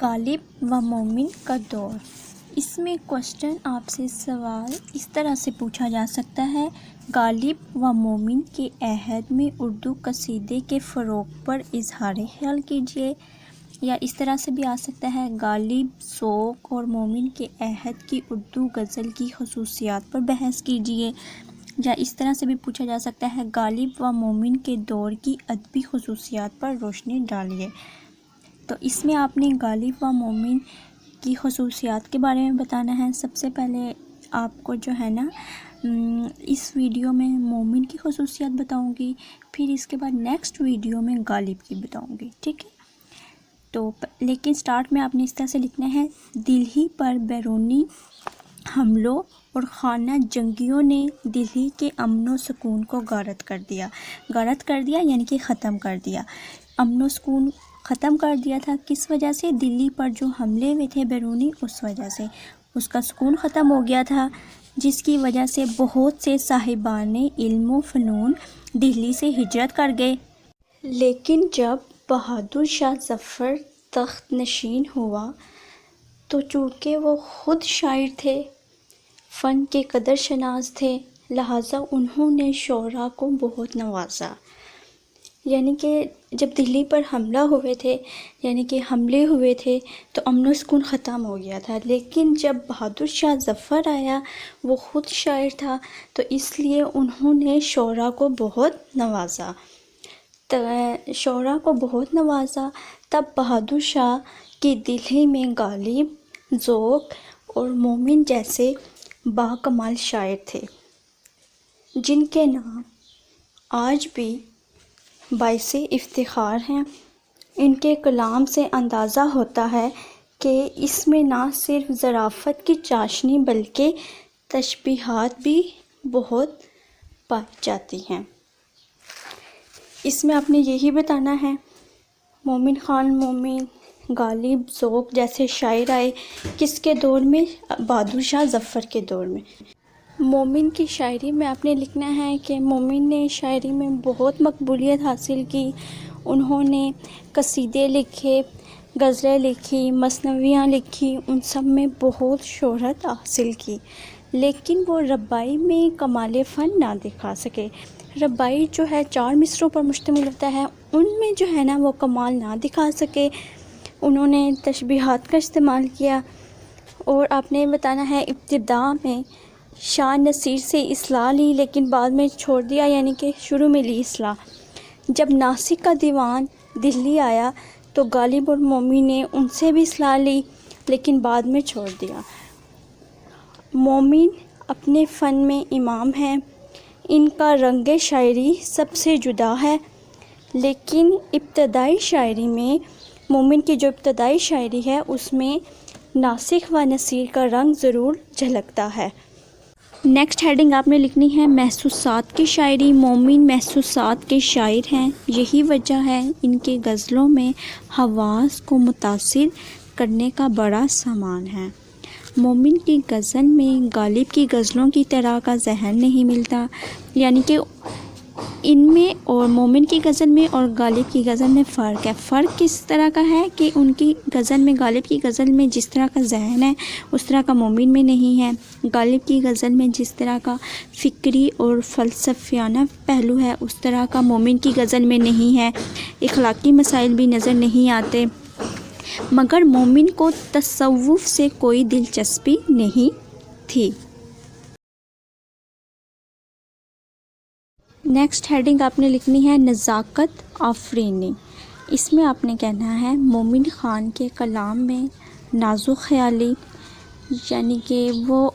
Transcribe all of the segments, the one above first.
غالب و مومن کا دور۔ اس میں کوشچن آپ سے سوال اس طرح سے پوچھا جا سکتا ہے، غالب و مومن کے عہد میں اردو قصیدے کے فروغ پر اظہار خیال کیجیے، یا اس طرح سے بھی آ سکتا ہے، غالب، ذوق اور مومن کے عہد کی اردو غزل کی خصوصیات پر بحث کیجیے، یا اس طرح سے بھی پوچھا جا سکتا ہے، غالب و مومن کے دور کی ادبی خصوصیات پر روشنی ڈالیے۔ تو اس میں آپ نے غالب و مومن کی خصوصیات کے بارے میں بتانا ہے۔ سب سے پہلے آپ کو جو ہے نا اس ویڈیو میں مومن کی خصوصیات بتاؤں گی، پھر اس کے بعد نیکسٹ ویڈیو میں غالب کی بتاؤں گی، ٹھیک ہے؟ تو لیکن سٹارٹ میں آپ نے اس طرح سے لکھنا ہے، دہلی پر بیرونی حملوں اور خانہ جنگیوں نے دہلی کے امن و سکون کو غارت کر دیا۔ غارت کر دیا یعنی کہ ختم کر دیا۔ امن و سکون ختم کر دیا تھا کس وجہ سے؟ دلی پر جو حملے ہوئے تھے بیرونی، اس وجہ سے اس کا سکون ختم ہو گیا تھا، جس کی وجہ سے بہت سے صاحبان علم و فنون دہلی سے ہجرت کر گئے۔ لیکن جب بہادر شاہ ظفر تخت نشین ہوا تو چونکہ وہ خود شاعر تھے، فن کے قدر شناس تھے، لہٰذا انہوں نے شعراء کو بہت نوازا۔ یعنی کہ جب دہلی پر حملے ہوئے تھے تو امن و سکون ختم ہو گیا تھا، لیکن جب بہادر شاہ ظفر آیا، وہ خود شاعر تھا، تو اس لیے انہوں نے شعراء کو بہت نوازا۔ تب بہادر شاہ کی دہلی میں غالب، ذوق اور مومن جیسے باکمال شاعر تھے، جن کے نام آج بھی باعث افتخار ہیں۔ ان کے کلام سے اندازہ ہوتا ہے کہ اس میں نہ صرف ظرافت کی چاشنی بلکہ تشبیہات بھی بہت پائی جاتی ہیں۔ اس میں آپ نے یہی بتانا ہے، مومن خان مومن، غالب، ذوق جیسے شاعر آئے کس کے دور میں؟ بہادر شاہ ظفر کے دور میں۔ مومن کی شاعری میں آپ نے لکھنا ہے کہ مومن نے شاعری میں بہت مقبولیت حاصل کی۔ انہوں نے قصیدے لکھے، غزلیں لکھی، مثنویاں لکھی، ان سب میں بہت شہرت حاصل کی، لیکن وہ رباعی میں کمال فن نہ دکھا سکے۔ رباعی جو ہے 4 مصرعوں پر مشتمل ہوتا ہے، ان میں جو ہے نا وہ کمال نہ دکھا سکے۔ انہوں نے تشبیہات کا استعمال کیا، اور آپ نے بتانا ہے ابتدا میں شاہ نصیر سے اصلاح لی لیکن بعد میں چھوڑ دیا، یعنی کہ شروع میں لی اصلاح۔ جب ناسک کا دیوان دہلی آیا تو غالب اور مومن نے ان سے بھی اصلاح لی لیکن بعد میں چھوڑ دیا۔ مومن اپنے فن میں امام ہیں، ان کا رنگ شاعری سب سے جدا ہے، لیکن ابتدائی شاعری میں مومن کی جو ابتدائی شاعری ہے اس میں ناسک و نصیر کا رنگ ضرور جھلکتا ہے۔ نیکسٹ ہیڈنگ آپ نے لکھنی ہے، محسوسات کی شاعری۔ مومن محسوسات کے شاعر ہیں، یہی وجہ ہے ان کے غزلوں میں حواس کو متاثر کرنے کا بڑا سامان ہے۔ مومن کی غزل میں غالب کی غزلوں کی طرح کا ذہن نہیں ملتا، یعنی کہ ان میں اور مومن کی غزل میں اور غالب کی غزل میں فرق ہے۔ فرق کس طرح کا ہے کہ ان کی غزل میں، غالب کی غزل میں جس طرح کا ذہن ہے اس طرح کا مومن میں نہیں ہے۔ غالب کی غزل میں جس طرح کا فکری اور فلسفیانہ پہلو ہے اس طرح کا مومن کی غزل میں نہیں ہے۔ اخلاقی مسائل بھی نظر نہیں آتے، مگر مومن کو تصوف سے کوئی دلچسپی نہیں تھی۔ نیکسٹ ہیڈنگ آپ نے لکھنی ہے، نزاکت آفرینی۔ اس میں آپ نے کہنا ہے، مومن خان کے کلام میں نازک خیالی، یعنی کہ وہ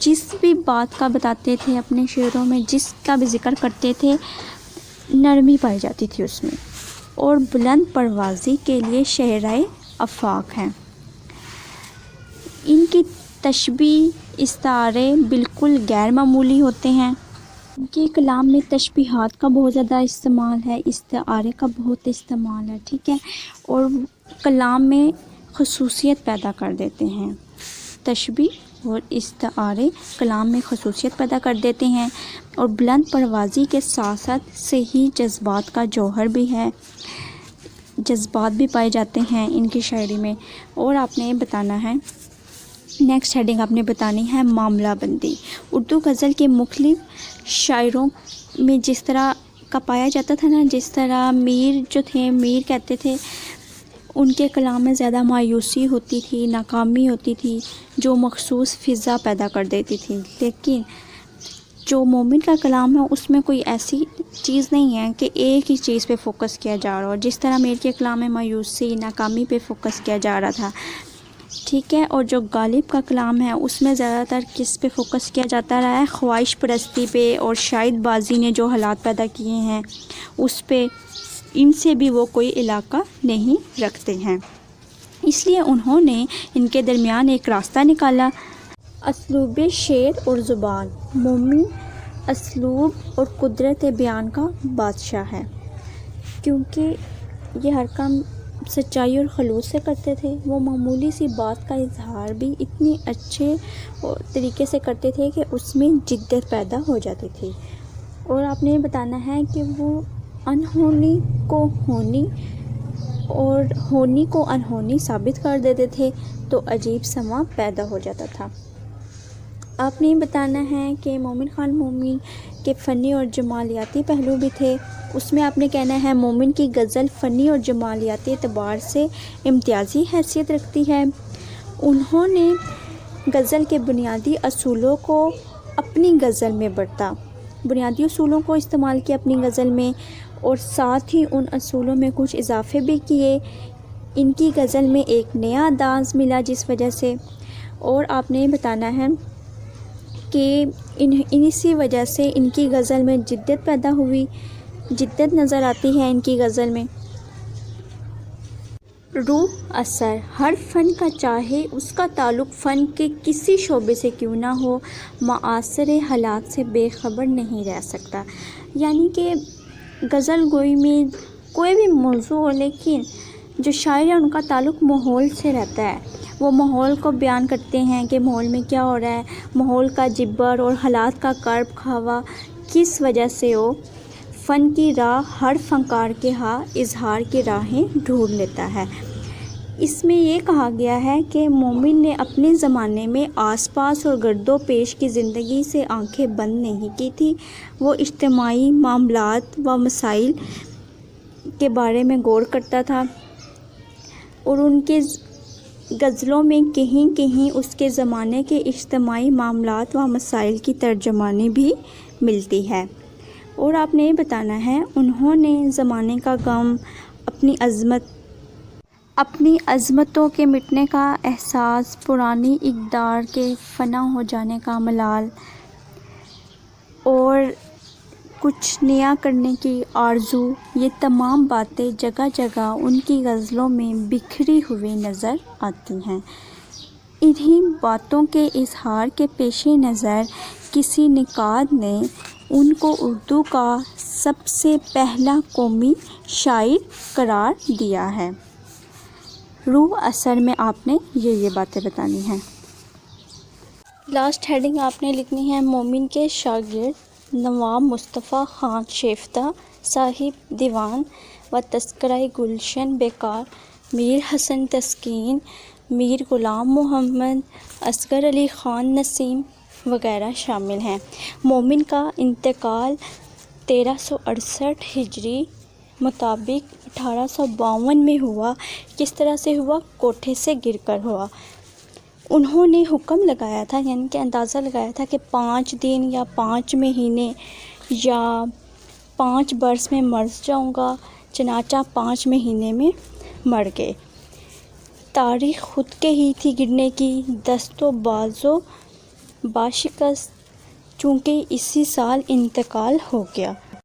جس بھی بات کا بتاتے تھے اپنے شعروں میں، جس کا بھی ذکر کرتے تھے، نرمی پائی جاتی تھی اس میں، اور بلند پروازی کے لیے شہرائے آفاق ہیں۔ ان کی تشبیہ، استعارے بالکل غیر معمولی ہوتے ہیں۔ ان کے کلام میں تشبیہات کا بہت زیادہ استعمال ہے، استعارے کا بہت استعمال ہے، ٹھیک ہے، اور کلام میں خصوصیت پیدا کر دیتے ہیں۔ تشبیہ اور استعارے کلام میں خصوصیت پیدا کر دیتے ہیں، اور بلند پروازی کے ساتھ ساتھ صحیح جذبات کا جوہر بھی ہے۔ جذبات بھی پائے جاتے ہیں ان کی شاعری میں۔ اور آپ نے بتانا ہے، نیکسٹ ہیڈنگ آپ نے بتانی ہے معاملہ بندی۔ اردو غزل کے مختلف شاعروں میں جس طرح کا پایا جاتا تھا نا، جس طرح میر جو تھے، میر کہتے تھے ان کے کلام میں زیادہ مایوسی ہوتی تھی، ناکامی ہوتی تھی، جو مخصوص فضا پیدا کر دیتی تھی۔ لیکن جو مومن کا کلام ہے اس میں کوئی ایسی چیز نہیں ہے کہ ایک ہی چیز پہ فوکس کیا جا رہا ہو، جس طرح میر کے کلام میں مایوسی، ناکامی پہ فوکس کیا جا رہا تھا، ٹھیک ہے۔ اور جو غالب کا کلام ہے اس میں زیادہ تر کس پہ فوکس کیا جاتا رہا ہے؟ خواہش پرستی پہ، اور شاید بازی نے جو حالات پیدا کیے ہیں اس پہ، ان سے بھی وہ کوئی علاقہ نہیں رکھتے ہیں، اس لیے انہوں نے ان کے درمیان ایک راستہ نکالا۔ اسلوب شعر اور زبان۔ مومن اسلوب اور قدرت بیان کا بادشاہ ہے، کیونکہ یہ ہر کام سچائی اور خلوص سے کرتے تھے۔ وہ معمولی سی بات کا اظہار بھی اتنی اچھے طریقے سے کرتے تھے کہ اس میں جدت پیدا ہو جاتی تھی۔ اور آپ نے یہ بتانا ہے کہ وہ انہونی کو ہونی اور ہونی کو انہونی ثابت کر دیتے تھے، تو عجیب سما پیدا ہو جاتا تھا۔ آپ نے یہ بتانا ہے کہ مومن خان مومن کے فنی اور جمالیاتی پہلو بھی تھے۔ اس میں آپ نے کہنا ہے مومن کی غزل فنی اور جمالیاتی اعتبار سے امتیازی حیثیت رکھتی ہے۔ انہوں نے غزل کے بنیادی اصولوں کو اپنی غزل میں برتا، بنیادی اصولوں کو استعمال کیا اپنی غزل میں، اور ساتھ ہی ان اصولوں میں کچھ اضافے بھی کیے۔ ان کی غزل میں ایک نیا انداز ملا جس وجہ سے، اور آپ نے بتانا ہے کہ اسی وجہ سے ان کی غزل میں جدت پیدا ہوئی، جدت نظر آتی ہے ان کی غزل میں۔ روح اثر۔ ہر فن کا چاہے اس کا تعلق فن کے کسی شعبے سے کیوں نہ ہو، معاصر حالات سے بے خبر نہیں رہ سکتا۔ یعنی کہ غزل گوئی میں کوئی بھی موضوع ہو، لیکن جو شاعر ہے ان کا تعلق ماحول سے رہتا ہے۔ وہ ماحول کو بیان کرتے ہیں کہ ماحول میں کیا ہو رہا ہے، ماحول کا جبر اور حالات کا کرب کھاوا کس وجہ سے ہو۔ فن کی راہ ہر فنکار کے ہاں اظہار کی راہیں ڈھونڈ لیتا ہے۔ اس میں یہ کہا گیا ہے کہ مومن نے اپنے زمانے میں آس پاس اور گرد و پیش کی زندگی سے آنکھیں بند نہیں کی تھی۔ وہ اجتماعی معاملات و مسائل کے بارے میں غور کرتا تھا، اور ان کے غزلوں میں کہیں کہیں اس کے زمانے کے اجتماعی معاملات و مسائل کی ترجمانی بھی ملتی ہے۔ اور آپ نے یہ بتانا ہے انہوں نے زمانے کا غم، اپنی عظمتوں کے مٹنے کا احساس، پرانی اقدار کے فنا ہو جانے کا ملال، اور کچھ نیا کرنے کی آرزو، یہ تمام باتیں جگہ جگہ ان کی غزلوں میں بکھری ہوئی نظر آتی ہیں۔ انہی باتوں کے اظہار کے پیش نظر کسی نقاد نے ان کو اردو کا سب سے پہلا قومی شاعر قرار دیا ہے۔ روح اثر میں آپ نے یہ باتیں بتانی ہیں۔ لاسٹ ہیڈنگ آپ نے لکھنی ہے مومن کے شاگرد نواب مصطفیٰ خان شیفتہ صاحب دیوان و تذکرہ گلشن بیکار، میر حسن تسکین، میر غلام محمد، اصغر علی خان نسیم وغیرہ شامل ہیں۔ مومن کا انتقال 1368 ہجری مطابق 1852 میں ہوا۔ کس طرح سے ہوا؟ کوٹھے سے گر کر ہوا۔ انہوں نے حکم لگایا تھا، یعنی کہ اندازہ لگایا تھا کہ 5 دن یا 5 مہینے یا 5 برس میں مر جاؤں گا، چنانچہ 5 مہینے میں مر گئے۔ تاریخ خود کے ہی تھی گرنے کی، دست و بازو باشکست، چونکہ اسی سال انتقال ہو گیا۔